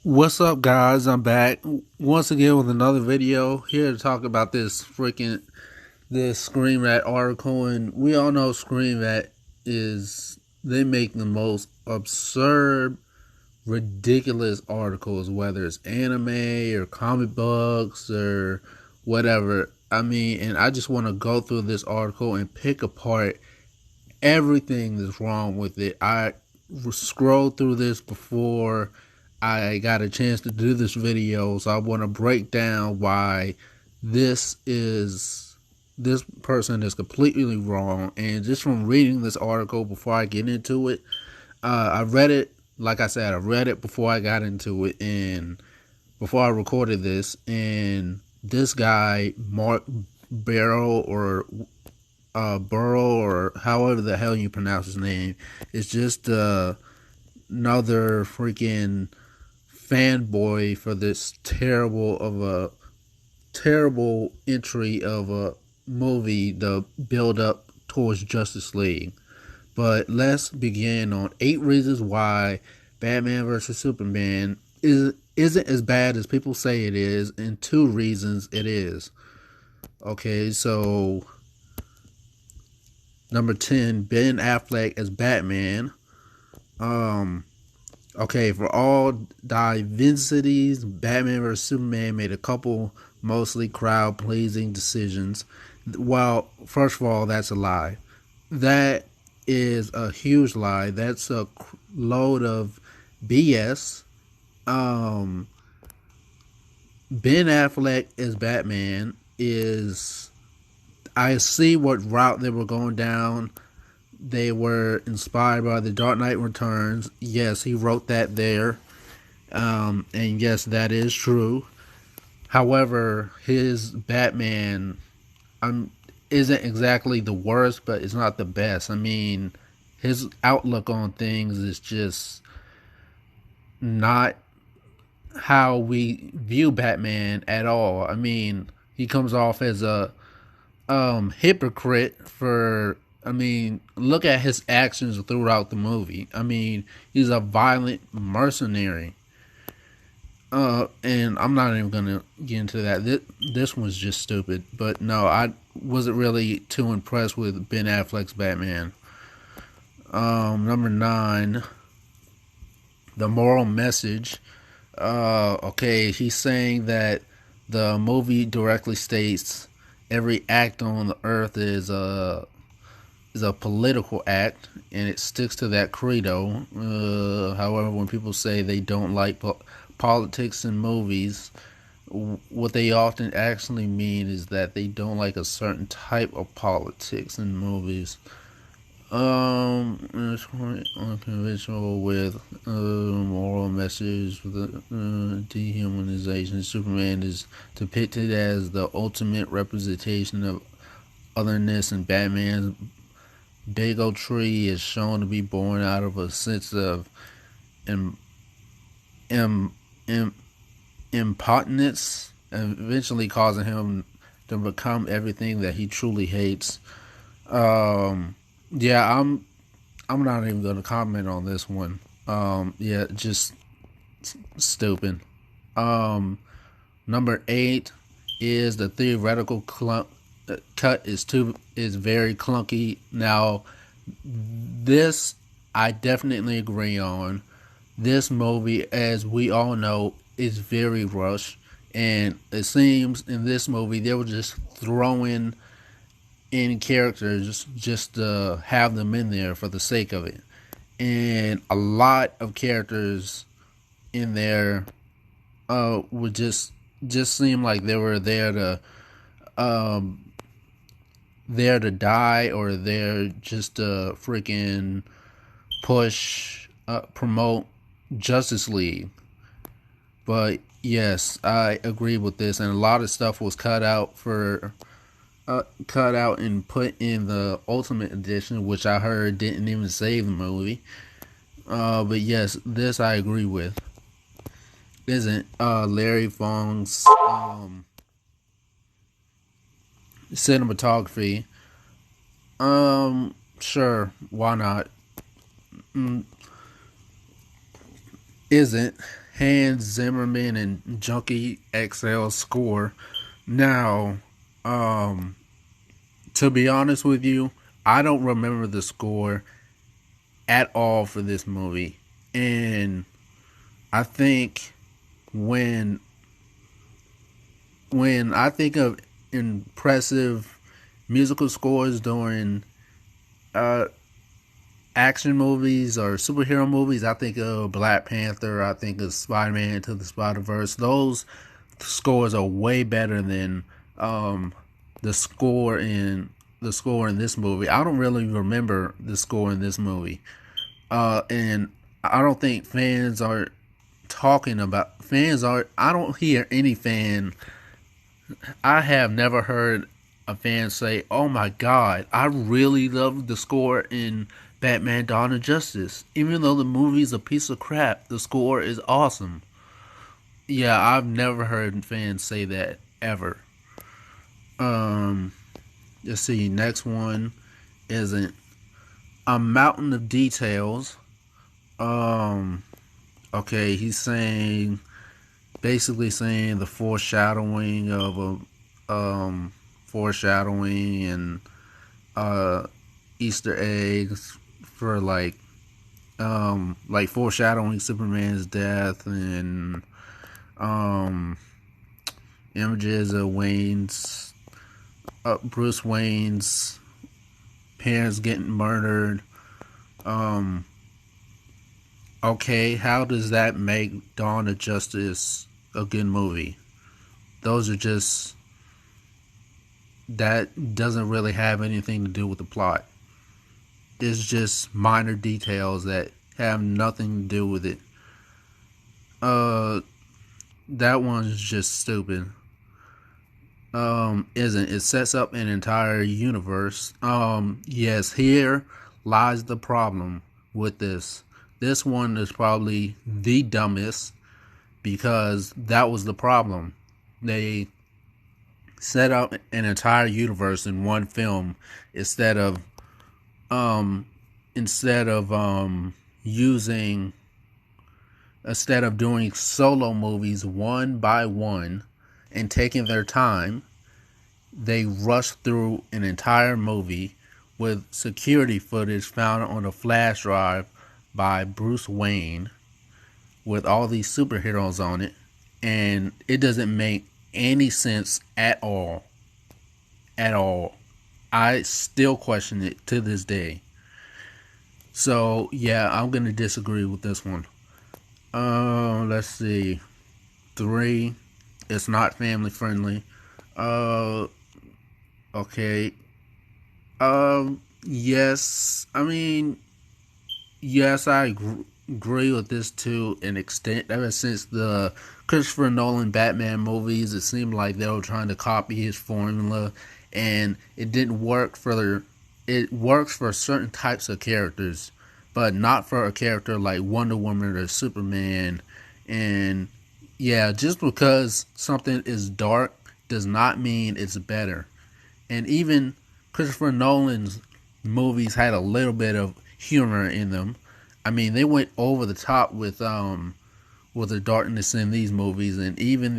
What's up, guys? I'm back once again with another video here to talk about this Screen Rat article. And we all know Screen Rat is they make the most absurd, ridiculous articles, whether it's anime or comic books or whatever. I mean, and I just want to go through this article and pick apart everything that's wrong with it. I scrolled through this before I got a chance to do this video, so I want to break down why this is this person is completely wrong. And just from reading this article before I get into it, I read it. Like I said, I read it before I got into it, and before I recorded this. And this guy, Mark Barrow or Burrow or however the hell you pronounce his name, is just another freaking fanboy for this terrible entry of a movie, the build up towards Justice League. But let's begin on 8 reasons why Batman vs Superman isn't as bad as people say it is, and 2 reasons it is. Okay, so number 10, Ben Affleck as Batman. Okay, for all diversities, Batman vs Superman made a couple mostly crowd-pleasing decisions. Well, first of all, that's a lie. That is a huge lie. That's a load of BS. Ben Affleck as Batman is... I see what route they were going down. They were inspired by The Dark Knight Returns. Yes, he wrote that there. And yes, that is true. However, his Batman isn't exactly the worst, but it's not the best. I mean, his outlook on things is just not how we view Batman at all. I mean, he comes off as a hypocrite for... I mean, look at his actions throughout the movie. I mean, he's a violent mercenary. And I'm not even gonna get into that. This one's just stupid. But no, I wasn't really too impressed with Ben Affleck's Batman. Number 9, the moral message. Okay, he's saying that the movie directly states every act on the earth is a political act, and it sticks to that credo. However, when people say they don't like politics in movies, what they often actually mean is that they don't like a certain type of politics in movies. It's quite unconventional with moral message with dehumanization. Superman is depicted as the ultimate representation of otherness, and Batman's bigotry is shown to be born out of a sense of impotence, eventually causing him to become everything that he truly hates. Yeah, I'm not even going to comment on this one. Yeah, just stupid. Number 8 is the theoretical cut is very clunky. Now, this I definitely agree on. This movie, as we all know, is very rushed, and it seems in this movie they were just throwing in characters just to have them in there for the sake of it, and a lot of characters in there would just seem like they were there to die, or there just to freaking promote Justice League. But yes, I agree with this, and a lot of stuff was cut out and put in the Ultimate Edition, which I heard didn't even save the movie. But yes, this I agree with. Isn't Larry Fong's cinematography? Sure, why not? Isn't Hans Zimmerman and Junkie XL score. Now, to be honest with you, I don't remember the score at all for this movie. And I think when I think of impressive musical scores during uh, action movies or superhero movies, I think of Black Panther, I think of Spider-Man Into the Spider-Verse. Those scores are way better than the score in this movie. I don't really remember the score in this movie. And I don't think fans are I don't hear any fan. I have never heard a fan say, "Oh my God, I really love the score in Batman: Dawn of Justice. Even though the movie's a piece of crap, the score is awesome." Yeah, I've never heard fans say that ever. Um, let's see. Next one isn't a mountain of details. Um, okay, he's basically saying the foreshadowing of foreshadowing and Easter eggs for like foreshadowing Superman's death and images of Bruce Wayne's parents getting murdered. Okay, how does that make Dawn of Justice a good movie? Those are just, that doesn't really have anything to do with the plot. It's just minor details that have nothing to do with it. That one's just stupid. Isn't it sets up an entire universe? Yes, here lies the problem with this. This one is probably the dumbest because that was the problem. They set up an entire universe in one film instead of using instead of doing solo movies one by one and taking their time. They rushed through an entire movie with security footage found on a flash drive by Bruce Wayne with all these superheroes on it, and it doesn't make any sense at all. At all. I still question it to this day. So yeah, I'm gonna disagree with this one. Let's see. 3. It's not family friendly. Okay. Yes. I mean, yes, I agree with this to an extent. Ever since the Christopher Nolan Batman movies, it seemed like they were trying to copy his formula, and it didn't work for it works for certain types of characters, but not for a character like Wonder Woman or Superman. And yeah, just because something is dark does not mean it's better. And even Christopher Nolan's movies had a little bit of humor in them. I mean, they went over the top with the darkness in these movies, and even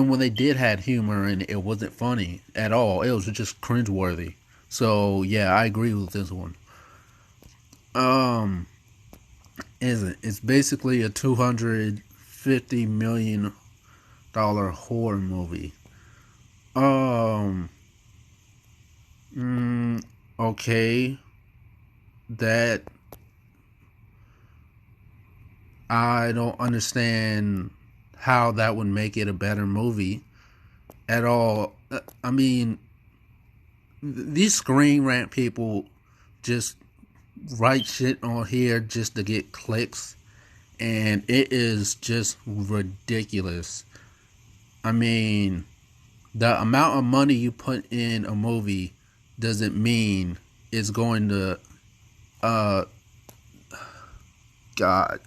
when they did have humor and it wasn't funny at all, it was just cringeworthy. So yeah, I agree with this one. It's basically a $250 million horror movie. Um, okay, that I don't understand how that would make it a better movie at all. I mean, these Screen Rant people just write shit on here just to get clicks, and it is just ridiculous. I mean, the amount of money you put in a movie doesn't mean it's going to God.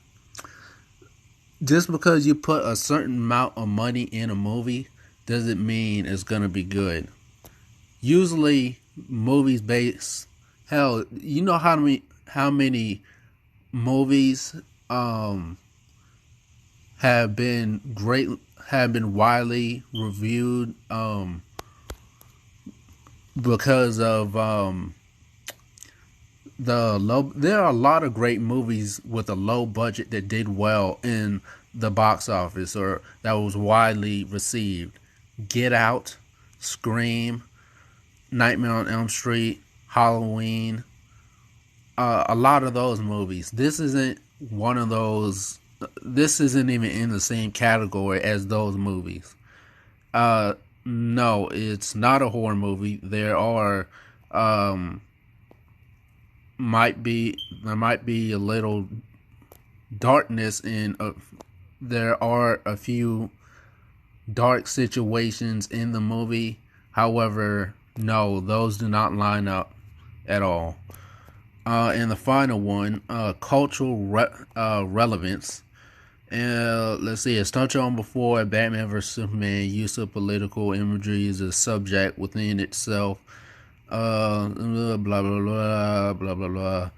Just because you put a certain amount of money in a movie doesn't mean it's going to be good. Usually movies base, hell, you know how many movies have been widely reviewed because of the low. There are a lot of great movies with a low budget that did well in the box office or that was widely received. Get Out, Scream, Nightmare on Elm Street, Halloween. A lot of those movies. This isn't one of those. This isn't even in the same category as those movies. No, it's not a horror movie. There might be a little darkness in. There are a few dark situations in the movie. However, no, those do not line up at all. And the final one, cultural relevance. Let's see, as touched on before, Batman vs. Superman, use of political imagery is a subject within itself. Blah, blah, blah, blah, blah, blah.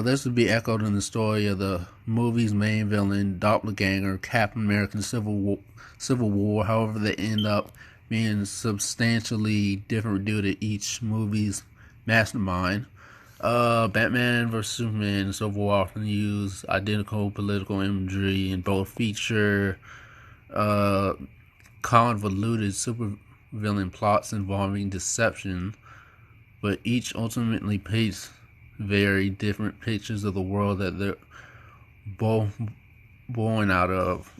This would be echoed in the story of the movie's main villain, Doppelganger, Captain American Civil War. However, they end up being substantially different due to each movie's mastermind. Batman vs. Superman and Civil War often use identical political imagery and both feature convoluted supervillain plots involving deception, but each ultimately paints very different pictures of the world that they're both born out of.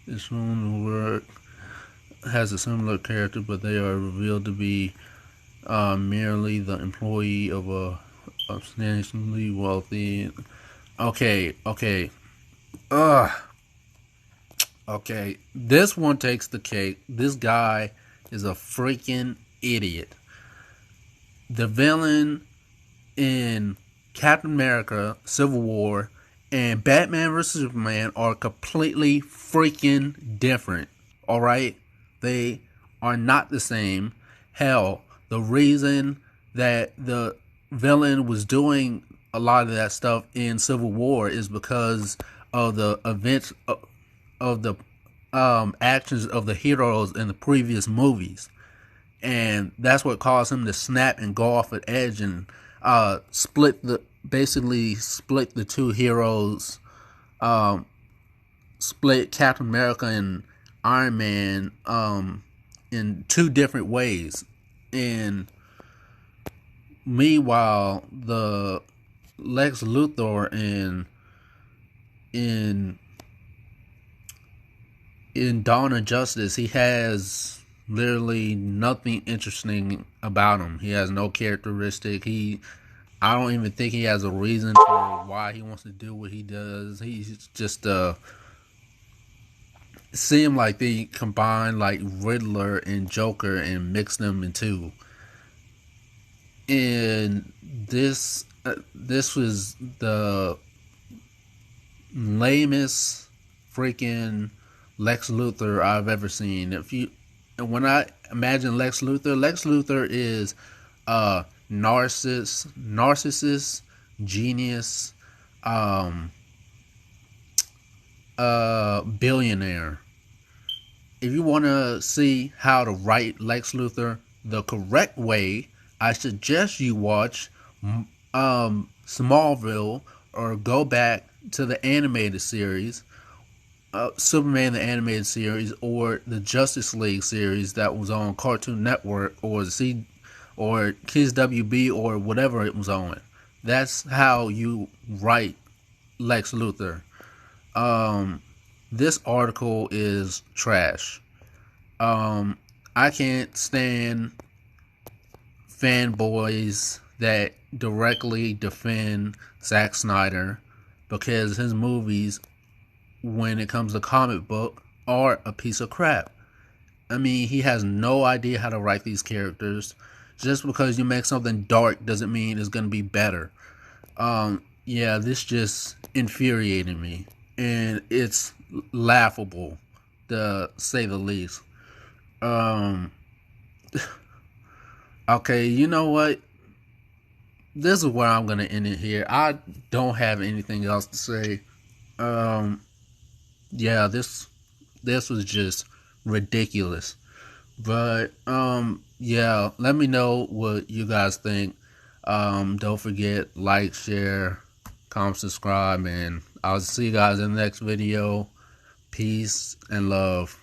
This one work has a similar character, but they are revealed to be merely the employee of a substantially wealthy. Okay. Okay. This one takes the cake. This guy is a freaking idiot. The villain in Captain America, Civil War, and Batman vs. Superman are completely freaking different. Alright? They are not the same. Hell, the reason that the villain was doing a lot of that stuff in Civil War is because of the events of the actions of the heroes in the previous movies. And that's what caused him to snap and go off an edge and basically split the two heroes, split Captain America and Iron Man in two different ways. And meanwhile, the Lex Luthor in Dawn of Justice, he has literally nothing interesting about him. He has no characteristic. I don't even think he has a reason for why he wants to do what he does. He's just seem like they combined like Riddler and Joker and mixed them in two. And this was the lamest freaking Lex Luthor I've ever seen. When I imagine Lex Luthor is a narcissist, genius, billionaire. If you want to see how to write Lex Luthor the correct way, I suggest you watch Smallville or go back to the animated series, Superman the animated series, or the Justice League series that was on Cartoon Network or Kids WB or whatever it was on. That's how you write Lex Luthor. This article is trash. I can't stand fanboys that directly defend Zack Snyder because his movies, when it comes to comic book, are a piece of crap. I mean, he has no idea how to write these characters. Just because you make something dark doesn't mean it's going to be better. Yeah, this just infuriated me. And it's laughable, to say the least. Okay, you know what? This is where I'm going to end it here. I don't have anything else to say. yeah, this was just ridiculous. But yeah, let me know what you guys think. Don't forget, like, share, comment, subscribe, and I'll see you guys in the next video. Peace and love.